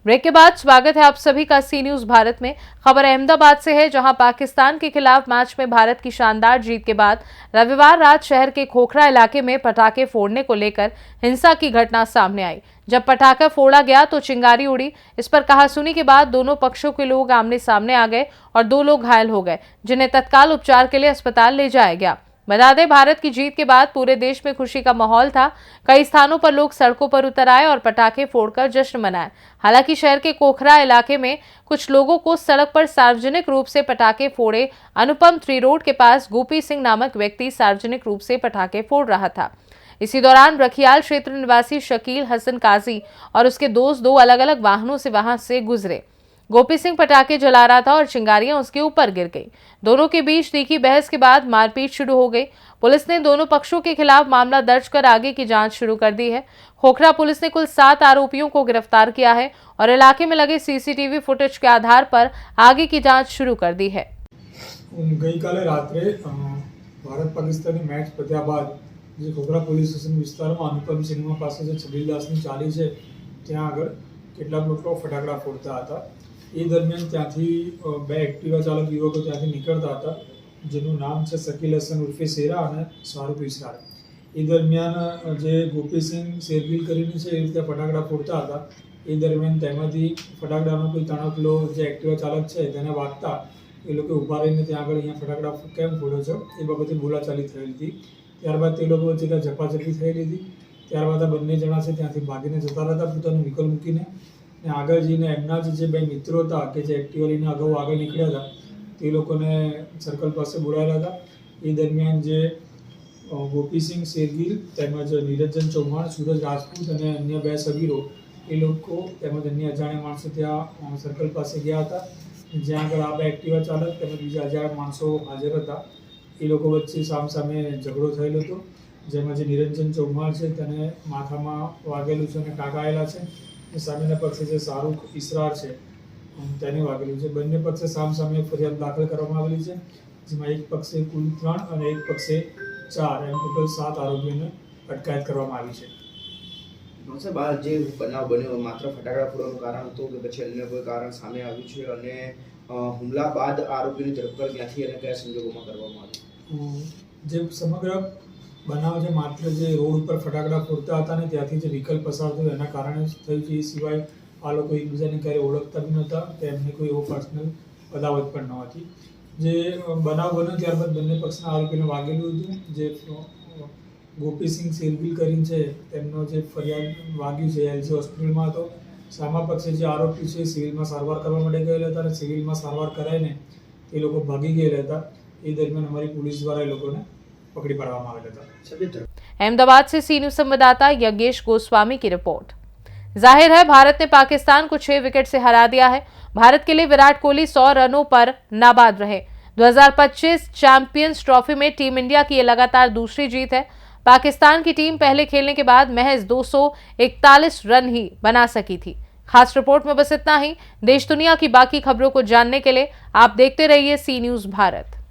Break के बाद स्वागत है आप सभी का सी न्यूज भारत में। खबर अहमदाबाद से है, जहां पाकिस्तान के खिलाफ मैच में भारत की शानदार जीत के बाद रविवार रात शहर के खोखरा इलाके में पटाखे फोड़ने को लेकर हिंसा की घटना सामने आई। जब पटाखा फोड़ा गया तो चिंगारी उड़ी। इस पर कहासुनी के बाद दोनों पक्षों के लोग आमने सामने आ गए और 2 लोग घायल हो गए, जिन्हें तत्काल उपचार के लिए अस्पताल ले जाया गया। बता दें, भारत की जीत के बाद पूरे देश में खुशी का माहौल था। कई स्थानों पर लोग सड़कों पर उतर आए और पटाखे फोड़कर जश्न मनाए। हालांकि शहर के कोखरा इलाके में कुछ लोगों को सड़क पर सार्वजनिक रूप से पटाखे फोड़े। अनुपम 3 रोड के पास गोपी सिंह नामक व्यक्ति सार्वजनिक रूप से पटाखे फोड़ रहा था। इसी दौरान रखियाल क्षेत्र निवासी शकील हसन काजी और उसके दोस्त 2 अलग अलग वाहनों से वहां से गुजरे। गोपी सिंह पटाखे जला रहा था और चिंगारियां उसके ऊपर गिर गई। दोनों के बीच तीखी बहस के बाद मारपीट शुरू हो गई। पुलिस ने दोनों पक्षों के खिलाफ मामला दर्ज कर आगे की जांच शुरू कर दी है। खोखरा पुलिस ने कुल 7 आरोपियों को गिरफ्तार किया है और इलाके में लगे सीसीटीवी फुटेज के आधार पर आगे की जांच शुरू कर दी है। गई काले रात्रे भारत पाकिस्तानी मैच पत्या बाद જે ખોખરા પોલીસ સ્ટેશન વિસ્તારમાં અનુપમ સિનેમા પાસે જે છબીલદાસની ચાલી છે ત્યાં આગળ કેટલાક લોકો ફટાકડા ફોડતા હતા। એ દરમિયાન ત્યાંથી 2 એક્ટિવા ચાલક યુવકો ત્યાંથી નીકળતા હતા, જેનું નામ છે શકીલ હસન ઉર્ફે શેરા અને શાહરુખ ઇસરાર। એ દરમિયાન જે ગોપીસિંહ શેરગીલ કરીને છે એ રીતે ફટાકડા ફોડતા હતા। એ દરમિયાન તેમાંથી ફટાકડાનો કોઈ તણકલો જે એક્ટિવા ચાલક છે તેને વાગતા એ લોકો ઊભા રહીને ત્યાં આગળ અહીંયા ફટાકડા કેમ ફોડો છો એ બાબતે બોલાચાલી થયેલી હતી। ત્યારબાદ તે લોકો વચ્ચે ત્યાં ઝપાઝપી થયેલી હતી। ત્યારબાદ આ બંને જણા છે ત્યાંથી ભાગીને જતા હતા પોતાનું વ્હીકલ મૂકીને, ને આગળ જઈને એમના જે 2 મિત્રો હતા કે જે એક્ટિવા લઈને અગાઉ આગળ નીકળ્યા હતા તે લોકોને સર્કલ પાસે બોલાવેલા હતા। એ દરમિયાન જે ગોપીસિંહ શેરગીલ તેમજ નિરંજન ચૌહાણ, સૂરજ રાજપૂત અને અન્ય 2 સગીરો એ લોકો તેમજ અન્ય અજાણ્યા માણસો ત્યાં સર્કલ પાસે ગયા હતા, જ્યાં આગળ આ 2 એક્ટિવા ચાલક તેમજ બીજા અજાણ્યા માણસો હાજર હતા। એ લોકો વચ્ચે સામસામે ઝઘડો થયેલો હતો, જેમાં જે નિરંજન ચૌહાણ છે તેને માથામાં વાગેલું છે અને ટાંકાયેલા છે, અને સામેના પક્ષે જે શાહરુખ ઇસરાર છે તેને વાગેલું છે। બંને પક્ષે સામસામે ફરિયાદ દાખલ કરવામાં આવેલી છે, જેમાં એક પક્ષે કુલ 3 અને એક પક્ષે 4 એમ ટોટલ 7 આરોપીઓને અટકાયત કરવામાં આવી છે। સાહેબ, આ જે બનાવ બન્યો માત્ર ફટાકડા ફોડવાનું કારણ હતું કે પછી અન્ય કોઈ કારણ સામે આવ્યું છે, અને હુમલા બાદ આરોપીની ધરપકડ ક્યાંથી અને કયા સંજોગોમાં કરવામાં આવી? જે સમગ્ર બનાવ જે માત્ર જે રોડ ઉપર ફટાકડા ફોડતા હતા ને ત્યાંથી જે વ્હીકલ પસાર થયું એના કારણે થયું છે। એ સિવાય આ લોકો એકબીજાને ક્યારે ઓળખતા બી નહોતા કે એમને કોઈ એવો પર્સનલ અદાવત પણ ન હતી। જે બનાવ બન્યો ત્યારબાદ બંને પક્ષના આરોપીને વાગેલું હતું। જે ગોપીસિંહ શેરગીલ કરીને છે તેમનો જે ફરિયાદ વાગ્યું છે એલજી હોસ્પિટલમાં હતો। સામા પક્ષે જે આરોપી છે સિવિલમાં સારવાર કરવા માટે ગયેલા હતા અને સિવિલમાં સારવાર કરાવીને એ લોકો ભાગી ગયેલા હતા। એ દરમિયાન हमारी पुलिस द्वारा ये लोगों ने पकड़ी पड़वामा आवेला था। अहमदाबाद से सी न्यूज संवाददाता यज्ञेश गोस्वामी की रिपोर्ट। जाहिर है, भारत ने पाकिस्तान को 6 विकेट से हरा दिया है। भारत के लिए विराट कोहली 100 रनों पर नाबाद रहे। 2025 चैंपियंस ट्रॉफी में टीम इंडिया की यह लगातार दूसरी जीत है। पाकिस्तान की टीम पहले खेलने के बाद महज 241 रन ही बना सकी थी। खास रिपोर्ट में बस इतना ही। देश दुनिया की बाकी खबरों को जानने के लिए आप देखते रहिए सी न्यूज भारत।